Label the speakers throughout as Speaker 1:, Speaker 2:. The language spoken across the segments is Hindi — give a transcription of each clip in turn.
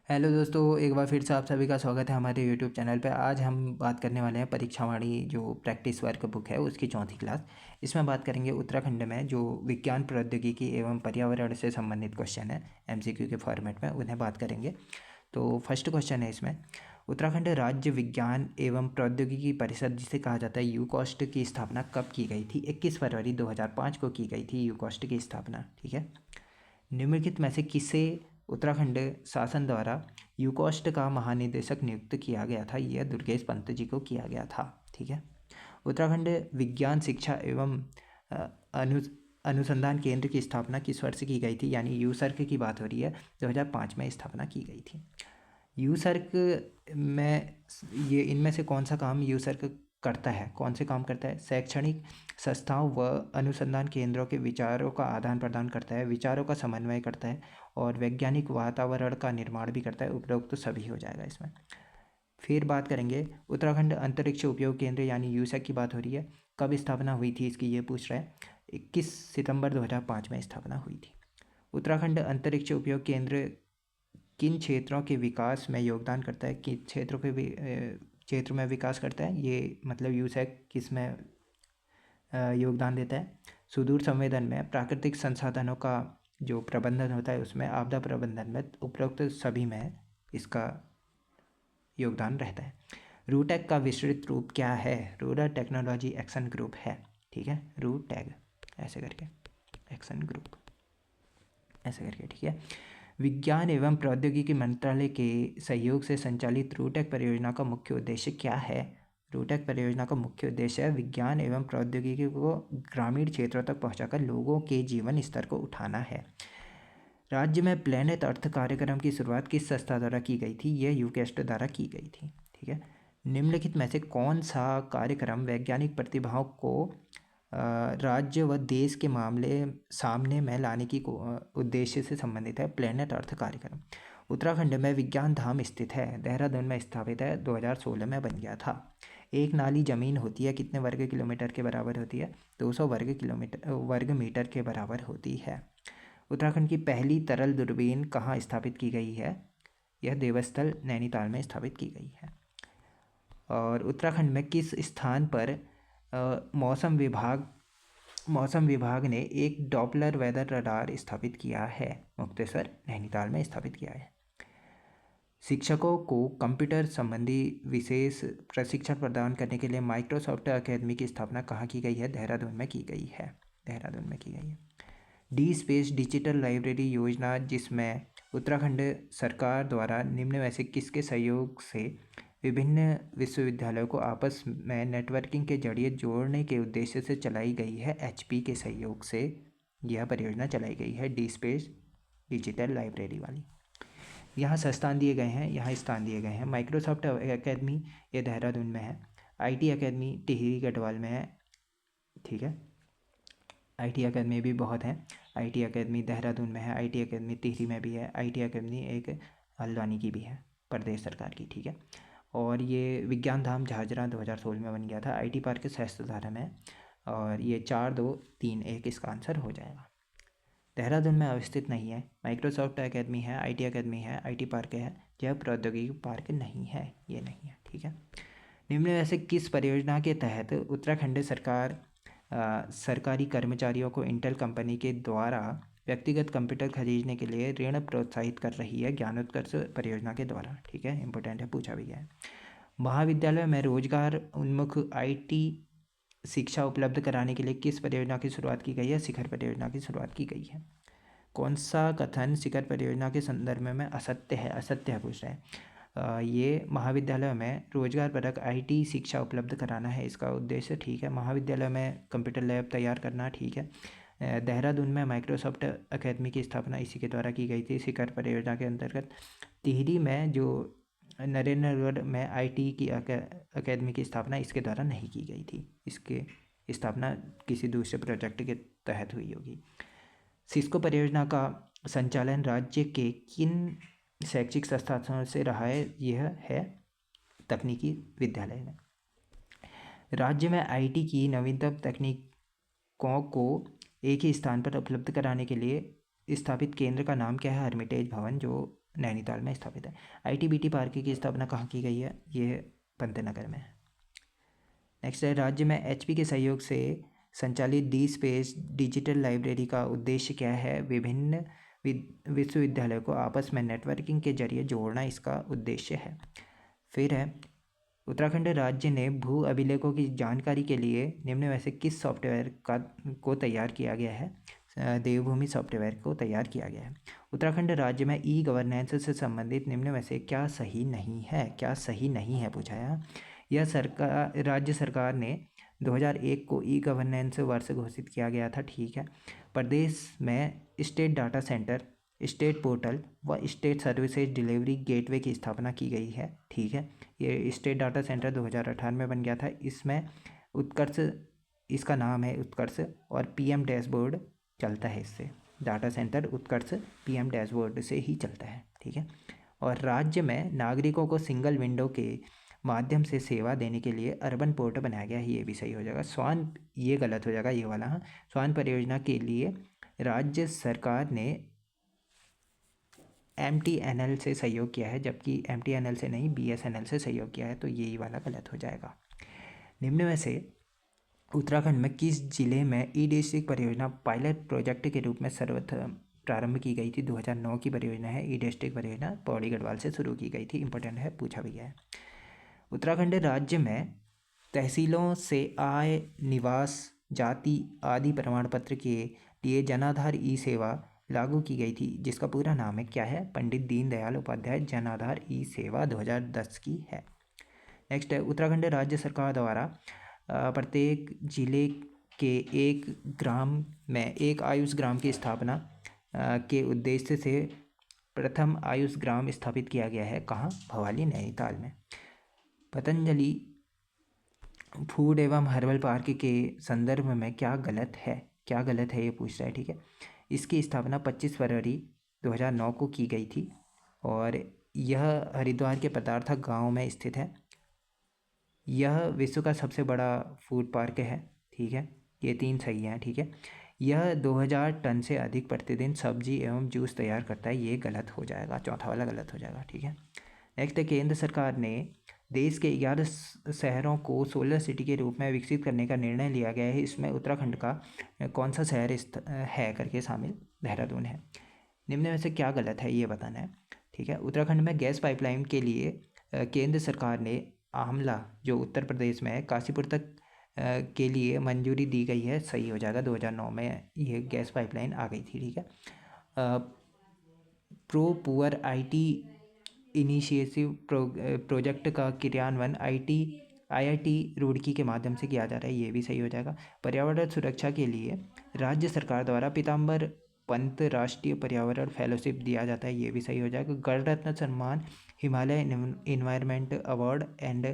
Speaker 1: हेलो दोस्तों, एक बार फिर से आप सभी का स्वागत है हमारे यूट्यूब चैनल पे। आज हम बात करने वाले हैं परीक्षावाणी जो प्रैक्टिस वर्क बुक है उसकी चौथी क्लास। इसमें बात करेंगे उत्तराखंड में जो विज्ञान प्रौद्योगिकी एवं पर्यावरण से संबंधित क्वेश्चन है एमसीक्यू के फॉर्मेट में, उन्हें बात करेंगे। तो फर्स्ट क्वेश्चन है इसमें, उत्तराखंड राज्य विज्ञान एवं प्रौद्योगिकी परिषद जिसे कहा जाता है यूकॉस्ट की स्थापना कब की गई थी? 21 फरवरी 2005 को की गई थी यूकॉस्ट की स्थापना। ठीक है। निम्नलिखित में से किसे उत्तराखंड शासन द्वारा यूकॉस्ट का महानिदेशक नियुक्त किया गया था? यह दुर्गेश पंत जी को किया गया था। ठीक है। उत्तराखंड विज्ञान शिक्षा एवं अ, अनु अनुसंधान केंद्र की स्थापना किस वर्ष की गई थी? यानी यूसर्क की बात हो रही है। 2005 में स्थापना की गई थी। यूसर्क में ये इनमें से कौन सा काम यूसर्क करता है? कौन से काम करता है? शैक्षणिक संस्थाओं व अनुसंधान केंद्रों के विचारों का आदान प्रदान करता है, विचारों का समन्वय करता है और वैज्ञानिक वातावरण का निर्माण भी करता है। उपरोक्त तो सभी हो जाएगा इसमें। फिर बात करेंगे उत्तराखंड अंतरिक्ष उपयोग केंद्र यानी यूसैक की बात हो रही है। कब स्थापना हुई थी इसकी, ये पूछ रहा है। 21 सितंबर 2005 में स्थापना हुई थी। उत्तराखंड अंतरिक्ष उपयोग केंद्र किन क्षेत्रों के विकास में योगदान करता है? किन क्षेत्रों के क्षेत्र में विकास करता है? ये मतलब यूसैक किस में योगदान देता है? सुदूर संवेदन में, प्राकृतिक संसाधनों का जो प्रबंधन होता है उसमें, आपदा प्रबंधन में, उपरोक्त सभी में इसका योगदान रहता है। रूटैग का विस्तृत रूप क्या है? रूरल टेक्नोलॉजी एक्शन ग्रुप है। ठीक है, रूटैग ऐसे करके, एक्शन ग्रुप ऐसे करके। ठीक है। विज्ञान एवं प्रौद्योगिकी मंत्रालय के सहयोग से संचालित रूटैग परियोजना का मुख्य उद्देश्य क्या है? रूटैग परियोजना का मुख्य उद्देश्य है विज्ञान एवं प्रौद्योगिकी को ग्रामीण क्षेत्रों तक पहुंचाकर लोगों के जीवन स्तर को उठाना है। राज्य में प्लेनेट अर्थ कार्यक्रम की शुरुआत किस संस्था द्वारा की गई थी? यह यूकेस्ट द्वारा की गई थी। ठीक है। निम्नलिखित में से कौन सा कार्यक्रम वैज्ञानिक प्रतिभाओं को राज्य व देश के मामले सामने में लाने की उद्देश्य से संबंधित है? प्लेनेट अर्थ कार्यक्रम। उत्तराखंड में विज्ञान धाम स्थित है, देहरादून में स्थापित है, 2016 में बन गया था। एक नाली जमीन होती है, कितने वर्ग किलोमीटर के बराबर होती है? 200 वर्ग मीटर के बराबर होती है। उत्तराखंड की पहली तरल दूरबीन कहाँ स्थापित की गई है? यह देवस्थल नैनीताल में स्थापित की गई है। और उत्तराखंड में किस स्थान पर मौसम विभाग ने एक डॉपलर वेदर रडार स्थापित किया है? मुक्तेश्वर नैनीताल में स्थापित किया है। शिक्षकों को कंप्यूटर संबंधी विशेष प्रशिक्षण प्रदान करने के लिए माइक्रोसॉफ्ट अकेडमी की स्थापना कहाँ की गई है? देहरादून में की गई है। देहरादून में की गई है। डी स्पेस डिजिटल लाइब्रेरी योजना, जिसमें उत्तराखंड सरकार द्वारा निम्न में से किसके सहयोग से विभिन्न विश्वविद्यालयों को आपस में नेटवर्किंग के जरिए जोड़ने के उद्देश्य से चलाई गई है? एचपी के सहयोग से यह परियोजना चलाई गई है, डी स्पेस डिजिटल लाइब्रेरी वाली। यहाँ संस्थान दिए गए हैं, यहाँ स्थान दिए गए हैं। माइक्रोसॉफ्ट अकेडमी ये देहरादून में है। आईटी अकेडमी टिहरी गढ़वाल में है। ठीक है। आईटी अकेडमी भी बहुत हैं। आईटी अकेडमी देहरादून में है, आईटी अकेडमी टिहरी में भी है, आईटी अकेडमी एक हल्द्वानी की भी है, प्रदेश सरकार की। ठीक है। और ये विज्ञान धाम झाझरा 2016 में बन गया था। आईटी पार्क सहस्त्रधारा में है। और ये 4, 2, 3, 1 इसका आंसर हो जाएगा। देहरादून में अवस्थित नहीं है। माइक्रोसॉफ्ट अकेडमी है, आईटी अकेडमी है, आईटी पार्क है। यह प्रौद्योगिकी पार्क नहीं है, ये नहीं है। ठीक है। निम्न में से किस परियोजना के तहत उत्तराखंड सरकार सरकारी कर्मचारियों को इंटेल कंपनी के द्वारा व्यक्तिगत कंप्यूटर खरीदने के लिए ऋण प्रोत्साहित कर रही है? ज्ञानोत्कर्ष परियोजना के द्वारा। ठीक है, इंपॉर्टेंट है, पूछा भी गया है। महाविद्यालय में रोजगार उन्मुख आईटी शिक्षा उपलब्ध कराने के लिए किस परियोजना की शुरुआत की गई है? शिखर परियोजना की शुरुआत की गई है। कौन सा कथन शिखर परियोजना के संदर्भ में असत्य है? असत्य है पूछ रहे हैं। ये महाविद्यालय में रोजगारपरक आईटी शिक्षा उपलब्ध कराना है इसका उद्देश्य। ठीक है। महाविद्यालय में कंप्यूटर लैब तैयार करना। ठीक है। देहरादून में माइक्रोसॉफ्ट अकेडमी की स्थापना इसी के द्वारा की गई थी, शिखर परियोजना के अंतर्गत। टिहरी में जो नरेंद्रगढ़ में आईटी की अकेडमी की स्थापना इसके द्वारा नहीं की गई थी, इसके स्थापना किसी दूसरे प्रोजेक्ट के तहत हुई होगी। सिस्को परियोजना का संचालन राज्य के किन शैक्षिक संस्थानों से रहा है? यह है तकनीकी विद्यालय में। राज्य में आईटी की नवीनतम तकनीकों को एक ही स्थान पर उपलब्ध कराने के लिए स्थापित केंद्र का नाम क्या है? हर्मिटेज भवन, जो नैनीताल में स्थापित है। ITBT पार्क की स्थापना कहाँ की गई है? ये पंतनगर में। नेक्स्ट है, राज्य में HP के सहयोग से संचालित डी स्पेस डिजिटल लाइब्रेरी का उद्देश्य क्या है? विभिन्न विश्वविद्यालयों को आपस में नेटवर्किंग के जरिए जोड़ना इसका उद्देश्य है। फिर है, उत्तराखंड राज्य ने भू अभिलेखों की जानकारी के लिए निम्न में से किस सॉफ्टवेयर को तैयार किया गया है? देवभूमि सॉफ्टवेयर को तैयार किया गया है। उत्तराखंड राज्य में E-गवर्नेंस से संबंधित निम्न में से क्या सही नहीं है? क्या सही नहीं है पूछा है। यह राज्य सरकार ने 2001 को E-गवर्नेंस वर्ष घोषित किया गया था, ठीक है। प्रदेश में state data centre, state portal व स्टेट सर्विसेज डिलीवरी गेटवे की स्थापना की गई है, ठीक है। ये स्टेट डाटा सेंटर 2018 में बन गया था। इसमें उत्कर्ष, इसका नाम है उत्कर्ष, और PM डैशबोर्ड चलता है इससे। डाटा सेंटर उत्कर्ष PM डैशबोर्ड से ही चलता है, ठीक है। और राज्य में नागरिकों को सिंगल विंडो के माध्यम से सेवा देने के लिए अर्बन पोर्टल बनाया गया है, ये भी सही हो जाएगा। स्वान, ये गलत हो जाएगा ये वाला, हाँ। स्वान परियोजना के लिए राज्य सरकार ने MTNL से सहयोग किया है, जबकि MTNL से नहीं BSNL से सहयोग किया है, तो यही वाला गलत हो जाएगा। निम्न में से उत्तराखंड में किस जिले में ई-डिस्ट्रिक्ट परियोजना पायलट प्रोजेक्ट के रूप में सर्वप्रथम प्रारंभ की गई थी? 2009 की परियोजना है। ई-डिस्ट्रिक्ट परियोजना पौड़ी गढ़वाल से शुरू की गई थी, इंपॉर्टेंट है, पूछा भी गया है। उत्तराखंड राज्य में तहसीलों से आय, निवास, जाति आदि प्रमाण पत्र के लिए जनाधार ई-सेवा लागू की गई थी, जिसका पूरा नाम है क्या है? पंडित दीनदयाल उपाध्याय जनाधार ई-सेवा 2010 की है। नेक्स्ट है, उत्तराखंड राज्य सरकार द्वारा प्रत्येक जिले के एक ग्राम में एक आयुष ग्राम की स्थापना के उद्देश्य से प्रथम आयुष ग्राम स्थापित किया गया है। कहाँ? भवाली, नैनीताल में। पतंजलि फूड एवं हर्बल पार्क के संदर्भ में क्या गलत है? क्या गलत है ये पूछ रहा है, ठीक है। इसकी स्थापना 25 फरवरी 2009 को की गई थी और यह हरिद्वार के पदार्थक गांव में स्थित है। यह विश्व का सबसे बड़ा फूड पार्क है, ठीक है। ये 3 सही हैं, ठीक है। यह 2000 टन से अधिक प्रतिदिन सब्जी एवं जूस तैयार करता है, ये गलत हो जाएगा, चौथा वाला गलत हो जाएगा, ठीक है। नेक्स्ट, केंद्र सरकार ने देश के 11 शहरों को सोलर सिटी के रूप में विकसित करने का निर्णय लिया गया है। इसमें उत्तराखंड का कौन सा शहर है करके शामिल? देहरादून है। निम्न में से क्या गलत है ये बताना है, ठीक है। उत्तराखंड में गैस पाइपलाइन के लिए केंद्र सरकार ने आमला, जो उत्तर प्रदेश में है, काशीपुर तक के लिए मंजूरी दी गई है, सही हो जाएगा। 2009 में ये गैस पाइपलाइन आ गई थी, ठीक है। Pro poor IT initiative project का क्रियान्वयन IIT रुड़की के माध्यम से किया जा रहा है, ये भी सही हो जाएगा। पर्यावरण सुरक्षा के लिए राज्य सरकार द्वारा पीताम्बर पंत राष्ट्रीय पर्यावरण फेलोशिप दिया जाता है, ये भी सही हो जाएगा। गणरत्न सम्मान, Himalaya environment award and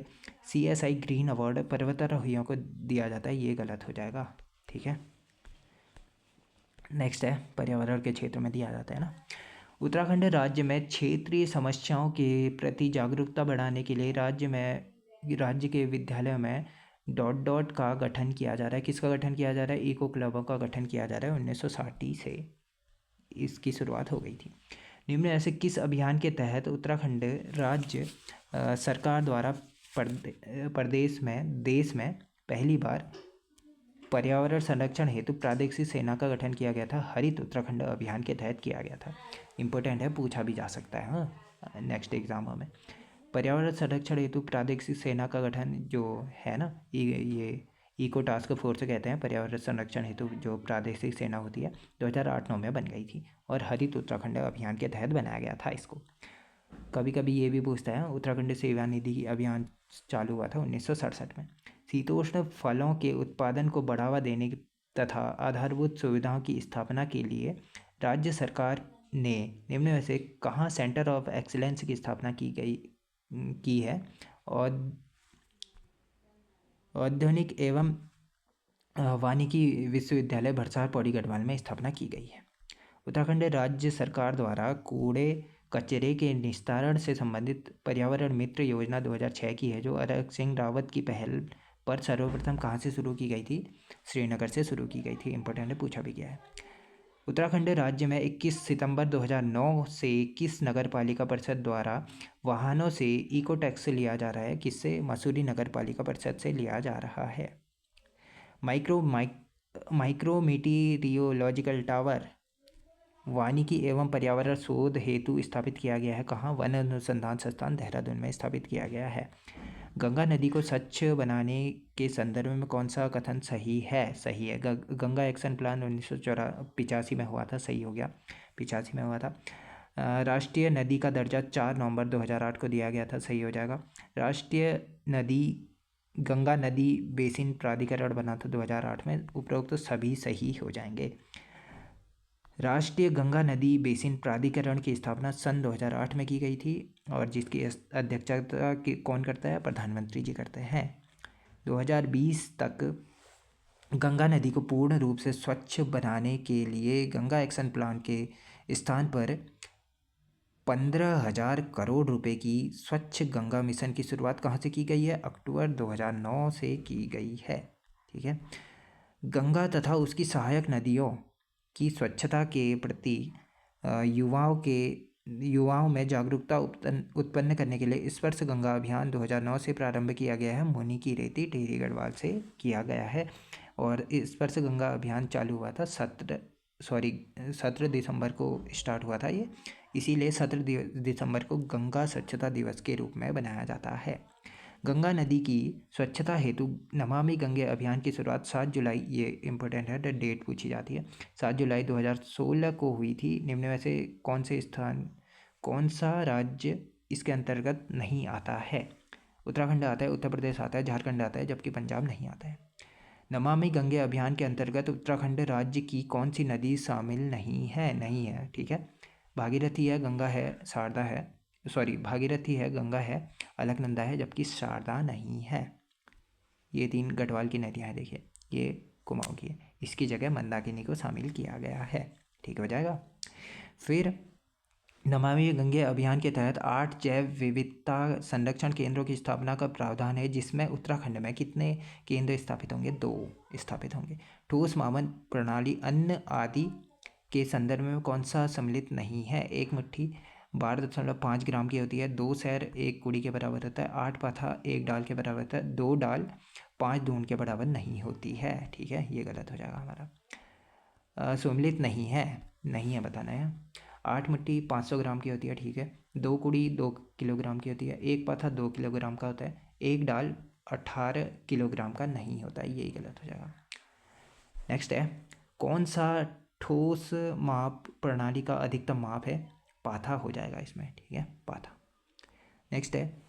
Speaker 1: CSI green award पर्वतारोहियों को दिया जाता है, ये गलत हो जाएगा, ठीक है। नेक्स्ट है, पर्यावरण के क्षेत्र में दिया जाता है ना। उत्तराखंड राज्य में क्षेत्रीय समस्याओं के प्रति जागरूकता बढ़ाने के लिए राज्य के विद्यालयों में ... का गठन किया जा रहा है। किसका गठन किया जा रहा है? इको क्लबों का गठन किया जा रहा है। 1960 से इसकी शुरुआत हो गई थी। निम्न में से किस अभियान के तहत उत्तराखंड राज्य सरकार द्वारा देश में पहली बार पर्यावरण संरक्षण हेतु प्रादेशिक सेना का गठन किया गया था? हरित उत्तराखंड अभियान के तहत किया गया था। इंपॉर्टेंट है, पूछा भी जा सकता है, हाँ, नेक्स्ट एग्जामों में। पर्यावरण संरक्षण हेतु प्रादेशिक सेना का गठन जो है ना, ये इको टास्क फोर्स कहते हैं। पर्यावरण संरक्षण हेतु जो प्रादेशिक सेना होती है, 2008-9 में बन गई थी और हरित उत्तराखंड अभियान के तहत बनाया गया था इसको। कभी कभी ये भी पूछता है, उत्तराखंड सेवा निधि अभियान चालू हुआ था 1967 में। शीतोष्ण फलों के उत्पादन को बढ़ावा देने तथा आधारभूत सुविधाओं की स्थापना के लिए राज्य सरकार ने निम्न में से कहाँ सेंटर ऑफ एक्सीलेंस की स्थापना की है? औद्योगिक एवं वानिकी विश्वविद्यालय भरसार पौड़ी गढ़वाल में स्थापना की गई है। उत्तराखंड राज्य सरकार द्वारा कूड़े कचरे के निस्तारण से संबंधित पर्यावरण मित्र योजना 2006 की है, जो अरग सिंह रावत की पहल पर सर्वप्रथम कहाँ से शुरू की गई थी? श्रीनगर से शुरू की गई थी। इंपॉर्टेंट है, पूछा भी गया है। उत्तराखंड राज्य में 21 सितंबर 2009 से 21 नगर पालिका परिषद द्वारा वाहनों से इको टैक्स लिया जा रहा है। किससे? मसूरी नगर पालिका परिषद से लिया जा रहा है। माइक्रो मीटीरियोलॉजिकल टावर वानिकी एवं पर्यावरण शोध हेतु स्थापित किया गया है। कहाँ? वन अनुसंधान संस्थान देहरादून में स्थापित किया गया है। गंगा नदी को स्वच्छ बनाने के संदर्भ में कौन सा कथन सही है? सही है। गंगा एक्शन प्लान 1985 में हुआ था। सही हो गया, 85 में हुआ था। राष्ट्रीय नदी का दर्जा 4 नवंबर 2008 को दिया गया था। सही हो जाएगा। राष्ट्रीय नदी गंगा नदी बेसिन प्राधिकरण बना था 2008 में। उपरोक्त तो सभी सही हो जाएंगे। राष्ट्रीय गंगा नदी बेसिन प्राधिकरण की स्थापना सन 2008 में की गई थी और जिसकी अध्यक्षता कौन करता है? प्रधानमंत्री जी करते हैं। 2020 तक गंगा नदी को पूर्ण रूप से स्वच्छ बनाने के लिए गंगा एक्शन प्लान के स्थान पर 15,000 करोड़ रुपए की स्वच्छ गंगा मिशन की शुरुआत कहाँ से की गई है? अक्टूबर 2009 से की गई है। ठीक है। गंगा तथा उसकी सहायक नदियों की स्वच्छता के प्रति युवाओं में जागरूकता उत्पन्न करने के लिए स्पर्श गंगा अभियान 2009 से प्रारंभ किया गया है। मुनि की रेती टिहरी गढ़वाल से किया गया है और स्पर्श गंगा अभियान चालू हुआ था 17 दिसंबर को स्टार्ट हुआ था ये, इसीलिए 17 दिसंबर को गंगा स्वच्छता दिवस के रूप में बनाया जाता है। गंगा नदी की स्वच्छता हेतु नमामि गंगे अभियान की शुरुआत 7 जुलाई, ये इम्पोर्टेंट है, डेट पूछी जाती है, 7 जुलाई 2016 को हुई थी। निम्न में से कौन सा राज्य इसके अंतर्गत नहीं आता है? उत्तराखंड आता है, उत्तर प्रदेश आता है, झारखंड आता है, जबकि पंजाब नहीं आता है। नमामि गंगे अभियान के अंतर्गत उत्तराखंड राज्य की कौन सी नदी शामिल नहीं है? ठीक है। भागीरथी है, गंगा है, शारदा है, भागीरथी है, गंगा है, अलकनंदा है, जबकि शारदा नहीं है। ये 3 गढ़वाल की नदियाँ हैं। देखिए, ये कुमाऊँ की है, इसकी जगह मंदाकिनी को शामिल किया गया है। ठीक हो जाएगा। फिर नमामि गंगे अभियान के तहत 8 जैव विविधता संरक्षण केंद्रों की स्थापना का प्रावधान है, जिसमें उत्तराखंड में कितने केंद्र स्थापित होंगे? 2 स्थापित होंगे। ठोस मापन प्रणाली अन्न आदि के संदर्भ में कौन सा सम्मिलित नहीं है? 1 मुट्ठी 12.5 ग्राम की होती है, 2 सैर 1 कुड़ी के बराबर होता है, 8 पाथा 1 डाल के बराबर होता है, 2 डाल 5 दून के बराबर नहीं होती है। ठीक है, ये गलत हो जाएगा हमारा। सम्मिलित नहीं है बताना है। 8 मुट्ठी 500 ग्राम की होती है। ठीक है। 2 कुड़ी 2 किलोग्राम की होती है, 1 पाथा 2 किलोग्राम का होता है, 1 डाल 18 किलोग्राम का नहीं होता है, यही गलत हो जाएगा। नेक्स्ट है, कौन सा ठोस माप प्रणाली का अधिकतम माप है? पाथा हो जाएगा इसमें। ठीक है, पाथा। नेक्स्ट है,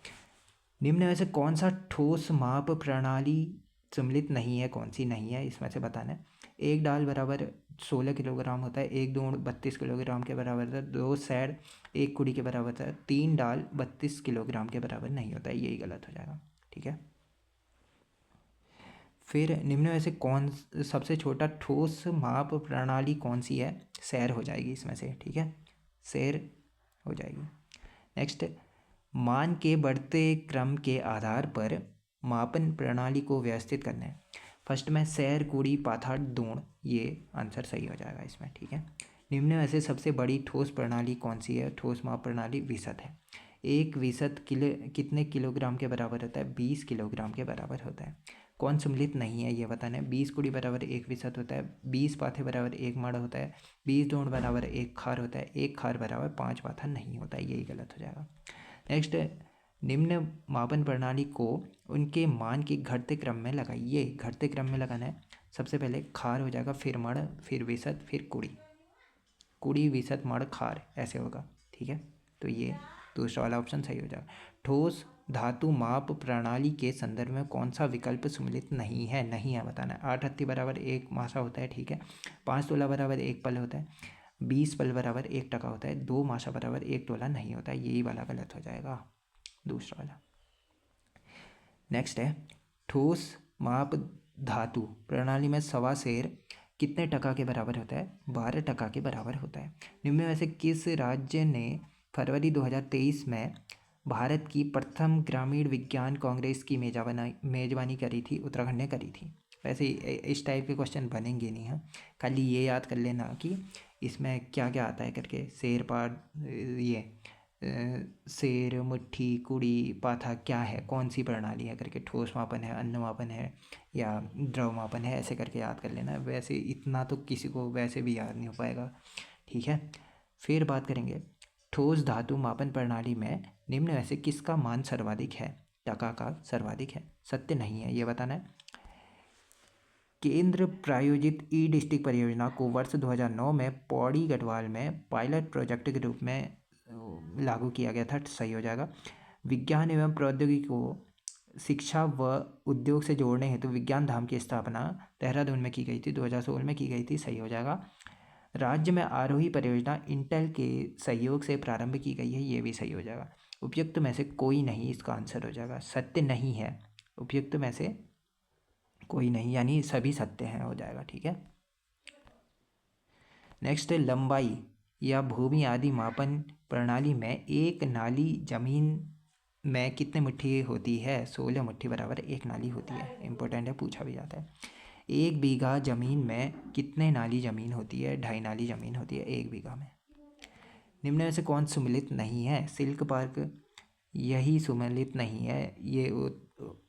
Speaker 1: निम्न में से कौन सा ठोस माप प्रणाली सम्मिलित नहीं है? कौन सी नहीं है इसमें से बताना है। 1 डाल बराबर 16 किलोग्राम होता है, 1 दून 32 किलोग्राम के बराबर होता है, 2 सैर 1 कुड़ी के बराबर होता है, 3 डाल 32 किलोग्राम के बराबर नहीं होता है, यही गलत हो जाएगा। ठीक है। फिर निम्न में से कौन सबसे छोटा ठोस माप प्रणाली कौन सी है? सैर हो जाएगी इसमें से। ठीक है, सैर हो जाएगी। नेक्स्ट, मान के बढ़ते क्रम के आधार पर मापन प्रणाली को व्यवस्थित करना है। फर्स्ट में सैर कुड़ी पाथा दूण, ये आंसर सही हो जाएगा इसमें। ठीक है। निम्न में से सबसे बड़ी ठोस प्रणाली कौन सी है? ठोस माप प्रणाली विसत है। 1 विसत कितने किलोग्राम के बराबर होता है? 20 किलोग्राम के बराबर होता है। कौन सम्मिलित नहीं है ये बताना है। 20 कुड़ी बराबर 1 विसत होता है, 20 पाथे बराबर 1 मण होता है, 20 दूण बराबर 1 खार होता है, 1 खार बराबर 5 पाथा नहीं होता है, यही गलत हो जाएगा। नेक्स्ट, निम्न मापन प्रणाली को उनके मान के घटते क्रम में लगाइए। घटते क्रम में लगाना है। सबसे पहले खार हो जाएगा, फिर मण, फिर विसत, फिर कुड़ी विसत मण खार, ऐसे होगा। ठीक है, तो ये दूसरा वाला ऑप्शन सही हो जाएगा। ठोस धातु माप प्रणाली के संदर्भ में कौन सा विकल्प सम्मिलित नहीं है बताना है। 8 हत्ती बराबर 1 मासा होता है। ठीक है। 5 तोला बराबर 1 पल होता है, 20 पल बराबर 1 टका होता है, 2 मासा बराबर 1 तोला नहीं होता है, यही वाला गलत हो जाएगा, दूसरा वाला। नेक्स्ट है, ठोस माप धातु प्रणाली में सवा सेर कितने टका के बराबर होता है? 12 टका के बराबर होता है। निम्न में से किस राज्य ने फरवरी 2023 में भारत की प्रथम ग्रामीण विज्ञान कांग्रेस की मेजबानी करी थी? उत्तराखंड ने करी थी। वैसे इस टाइप के क्वेश्चन बनेंगे नहीं। हाँ, खाली ये याद कर लेना कि इसमें क्या क्या आता है करके। शेर पाठ, ये शेर, मुट्ठी, कुड़ी, पाथा क्या है, कौन सी प्रणाली है करके, ठोस मापन है, अन्न मापन है या द्रव मापन है, ऐसे करके याद कर लेना। वैसे इतना तो किसी को वैसे भी याद नहीं हो पाएगा, ठीक है। फिर बात करेंगे ठोस धातु मापन प्रणाली में निम्न में से किसका मान सर्वाधिक है। टका का सर्वाधिक है, सत्य नहीं है, ये बताना है। केंद्र प्रायोजित ई डिस्ट्रिक्ट परियोजना को वर्ष 2009 में पौड़ी गढ़वाल में पायलट प्रोजेक्ट के रूप में लागू किया गया था, सही हो जाएगा। विज्ञान एवं प्रौद्योगिकी को शिक्षा व उद्योग से जोड़ने हेतु विज्ञान धाम की स्थापना देहरादून में की गई थी, 2016 में की गई थी, सही हो जाएगा। राज्य में आरोही परियोजना इंटेल के सहयोग से प्रारंभ की गई है, ये भी सही हो जाएगा। उपयुक्त में से कोई नहीं, इसका आंसर हो जाएगा, सत्य नहीं है। उपयुक्त में से कोई नहीं यानी सभी सत्य हैं, हो जाएगा, ठीक है। नेक्स्ट, लंबाई या भूमि आदि मापन प्रणाली में एक नाली जमीन में कितने मुट्ठी होती है। 16 मुट्ठी बराबर एक नाली होती है, इंपॉर्टेंट है, पूछा भी जाता है। 1 बीघा जमीन में कितने नाली जमीन होती है। 2.5 नाली जमीन होती है 1 बीघा में। निम्न में से कौन सम्मिलित नहीं है। सिल्क पार्क, यही सम्मिलित नहीं है, ये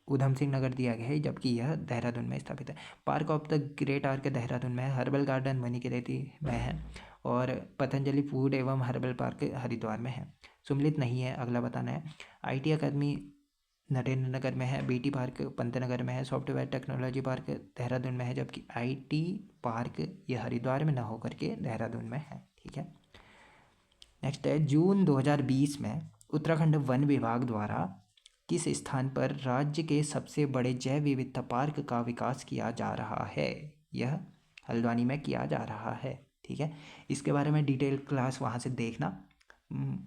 Speaker 1: उधम सिंह नगर दिया गया है, जबकि यह देहरादून में स्थापित है। Park of the great arc Dehradun में है। हर्बल गार्डन मनीकरेती में है और पतंजलि फूड एवं हर्बल पार्क हरिद्वार में है। सम्मिलित नहीं है, अगला बताना है। IT अकादमी नरेंद्र नगर में है। BT पार्क पंतनगर में है। सॉफ्टवेयर टेक्नोलॉजी पार्क देहरादून में है, जबकि IT पार्क ये हरिद्वार में ना होकर के देहरादून में है, ठीक है। नेक्स्ट है, जून 2020 में उत्तराखंड वन विभाग द्वारा किस स्थान पर राज्य के सबसे बड़े जैव विविधता पार्क का विकास किया जा रहा है। यह हल्द्वानी में किया जा रहा है, ठीक है। इसके बारे में डिटेल क्लास वहाँ से देखना,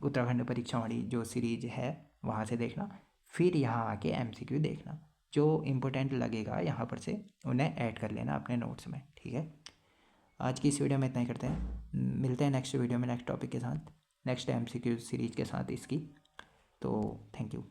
Speaker 1: उत्तराखंड परीक्षावाणी जो सीरीज है वहाँ से देखना, फिर यहाँ आके MCQ देखना। जो इम्पोर्टेंट लगेगा यहाँ पर से उन्हें ऐड कर लेना अपने नोट्स में, ठीक है। आज की इस वीडियो में इतना ही करते हैं, मिलते हैं नेक्स्ट वीडियो में नेक्स्ट टॉपिक के साथ, नेक्स्ट MCQ सीरीज के साथ इसकी। तो थैंक यू।